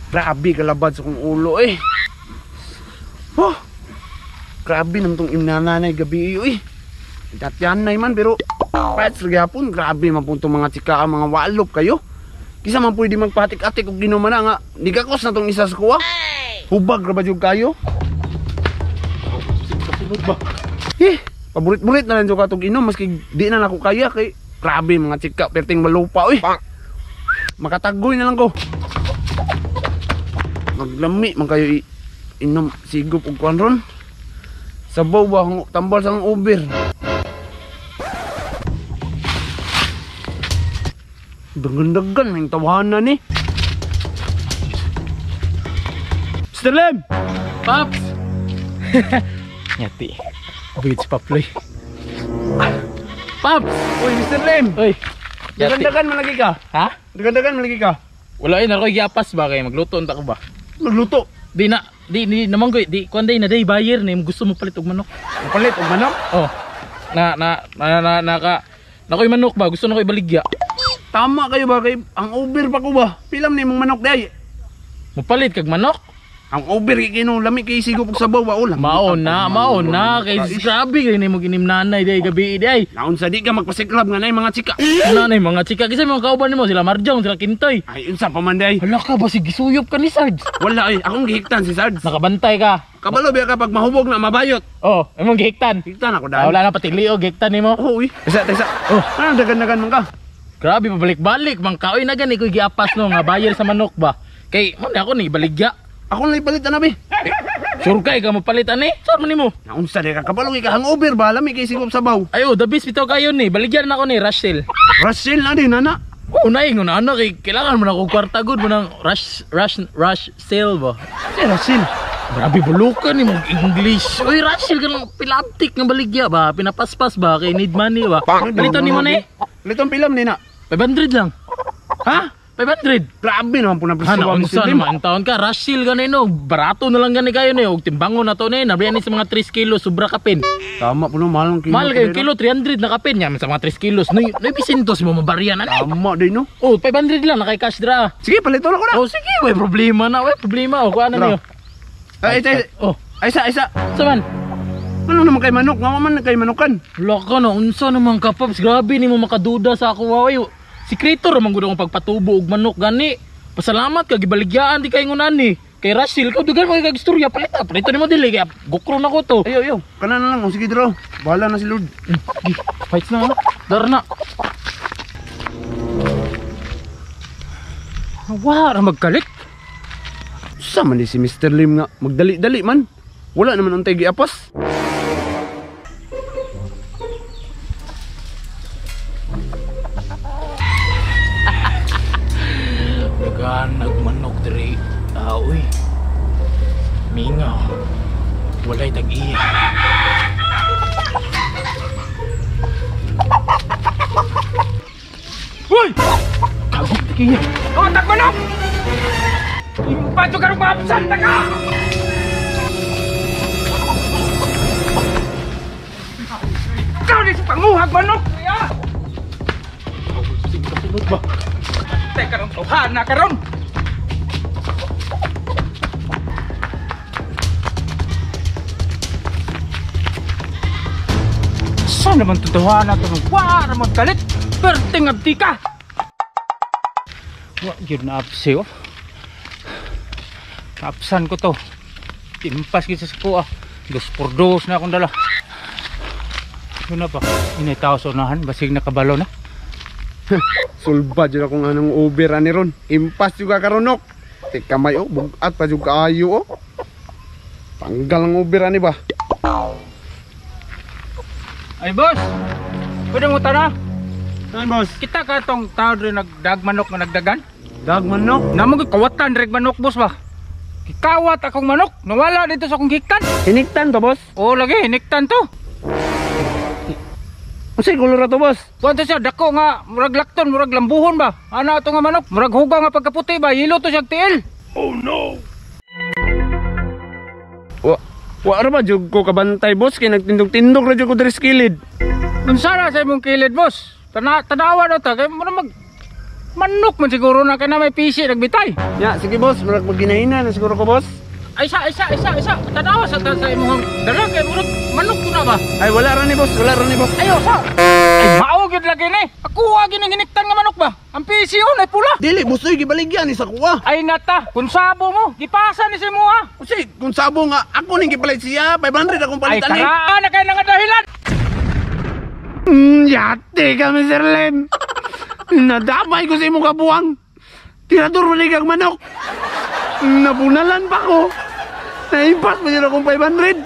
Grabe kalabad sa kong ulo eh. Oh, grabe naman itong imnananay gabi iyo eh. Tatyanay man pero pahit sa gapon, grabe man po itong mga tsika, mga walop kayo. Kisa man pwede magpatik-atik kung ginuman na nga. Nigakos na itong isa sa kuha. Hubag rabad yung kayo. Kasunod ba? Paborit-borit na lang yung katong inom. Maski di na ako kaya kay grabe mga tsika, perting malupa eh. Makatagoy na lang ko. Maglami man kayo inom sigop og kuan ron. Sabaw ba tambal sang Uber. Dagan-dagan ang tawanan ni. Mr. Lem! Paps! Nyati. Beach paploy. Paps! Uy, Mr. Lem! Uy! Dagan-dagan malagi ka? Ha? Dagan-dagan malagi ka? Wala yun, ako giapas ba kayo? Magluto unta ko ba? Magluto? Di naman ko, di kuanday na day buyer ni gusto mo palit og manok. Palit og manok? Oh. Nakoy manok ba? Gusto na ko ibaligya. Tama kayo ba kay ang Uber pa ko ba? Pilam ni mong manok day. Mopalit kag manok? Ang Uber kay kinulami kay sigop og sabaw ba ulam. Maon na kay grabe kay nimo ginim nanay day gabi day. Naon sa di ka magpasiklab nga nay mga tsika. Nanay mga chika kasi mga kauban nimo sila Marjong, sila Kintoy. Ay unsa pa man day? Hala ka ba si gisuyop ka ni Sards? Wala ay akong gihiktan si Sards. Nakabantay ka. Kabalo biya kapag mahubog na mabayot. Oh, imong gihiktan. Hiktan ako dahil. Wala na pati liog gihiktan nimo. Oh, uy. Tesa. Oh, Ano dagan-dagan man ka? grabe pabalik-balik man kaoy na gani ko giapas no nga buyer sa manok ba. Kay mo na ako ni baligya. Ako na ipalitan na be. Sure kay ka mo palitan ni? Saan man nimo? Naunsa di ka kabalo kay hang Uber ba lami kay sigop sabaw. Ayo, the best bitaw kayo ni. Baligyan na ako ni Russell. Russell na din nana. Oh, naingon na ano kay kailangan mo na ako kwarta good mo ng rush sale ba. Si Russell. Grabe bulukan ni mong English. Uy, Russell ka ng pilantik ng baligya ba? Pinapaspas ba? Kay need money ba? Balitan ni mo ni? Litong pilam ni na. 500 lang. Ha? 500. Grabe naman po na preso. Hana, unsa naman taon ka? Russell ka na no. Barato na lang gani kayo ni. Huwag timbangon na to ni. Nabiyan ni sa mga 3 kilos. Sobra kapin. Tama po no, mahal ng kilo. Mahal kayo kilo, 300 na kapin. Yan sa mga 3 kilos. Naipisintos mo mabariyan na. Tama din no. Oh, 500 lang. Nakay cash dra. Sige, palito na ko na. Oh, sige. May problema na. May problema. O, kuha na niyo. Ay, Oh, isa. saman. Ano naman kay manok? Nga man kay manukan. Wala ka na. Unsa naman ka, Paps. Grabe ni mo makaduda sa ako. Wow, sikreto naman ko akong pagpatubo og manok gani. Pasalamat ka gibaligyaan di kay ngunan ni. Kay Russell ka dugan mo kay istorya palita. Palito nimo dili kay gokro na ko to. Ayo. Kana na lang. Sige draw. Bahala na si Lord. Fights na. Dar na. Wala magkalit. Sa man ni si Mr. Lim nga magdali-dali man. Wala naman untay giapas. Nagmanok diri. Uy. Mingaw. Walay tag-iya. Uy! Kabit tikiya. Oh, tagmanok! Impato ka rin mapsan, taga! Ikaw di sa panguhag manok! Kasunod ba? Teka rin, tuhana ka rin! Saan naman tutuhana ito? Wala naman galit! Perting abdi ka! Wag yun na apsi oh. Kapsan ko to. Timpas kita sa kuha. 2x2 na akong dala. Yun na pa. Initaw sa unahan. Basig nakabalo na. Sulba dyan akong anong Uber ani ron. Impas juga karonok. Teka may bugat pa juga ayo Tanggal ang Uber ani ba? Ay boss! Pwede mo tara? Saan boss? Kita ka itong tao rin nagdagmanok na nagdagan? Dagmanok? Namang kawatan rin manok boss ba? Kikawat akong manok. Nawala dito sa akong hiktan. Hiniktan to boss? Oo lagi, hiniktan to. Masay kulura to boss? Kuwanta siya, dako nga, murag lakton, murag lambuhon ba? Ano ito nga manok? Murag huga nga pagkaputi ba? Hilo to siya tiil. Oh no! Wa ba jud ko kabantay boss kay nagtindog-tindog ra jud ko diri sa kilid. Unsara sa imong kilid boss? Tanawa na ta kay mo mag Manok man siguro na kay na may PC nagbitay. Ya, sige boss, murag magginahina na siguro ko boss. Ay isa. Tanawa sa imong dala kay murag manok ko na ba? Ay wala ra ni boss, wala ra ni boss. Ayo sa. Ay mao gid lagi ni. Ako wa gid giniktan nga manok ba? Ang PC on ay pula. Dili, busoy gibaligyan ni sa kuha. Ay nata, kung sabo mo, gipasa ni si mo ha. Kasi kung sabo nga, ako ning gipalit siya, 500 akong Ay palitan eh. karaan na kay nga dahilan. Yate ka, Mr. Lem. Nadamay ko sa imong kabuang. Tirador mo kang manok. Nabunalan pa ko. Naimpas mo yun akong 500.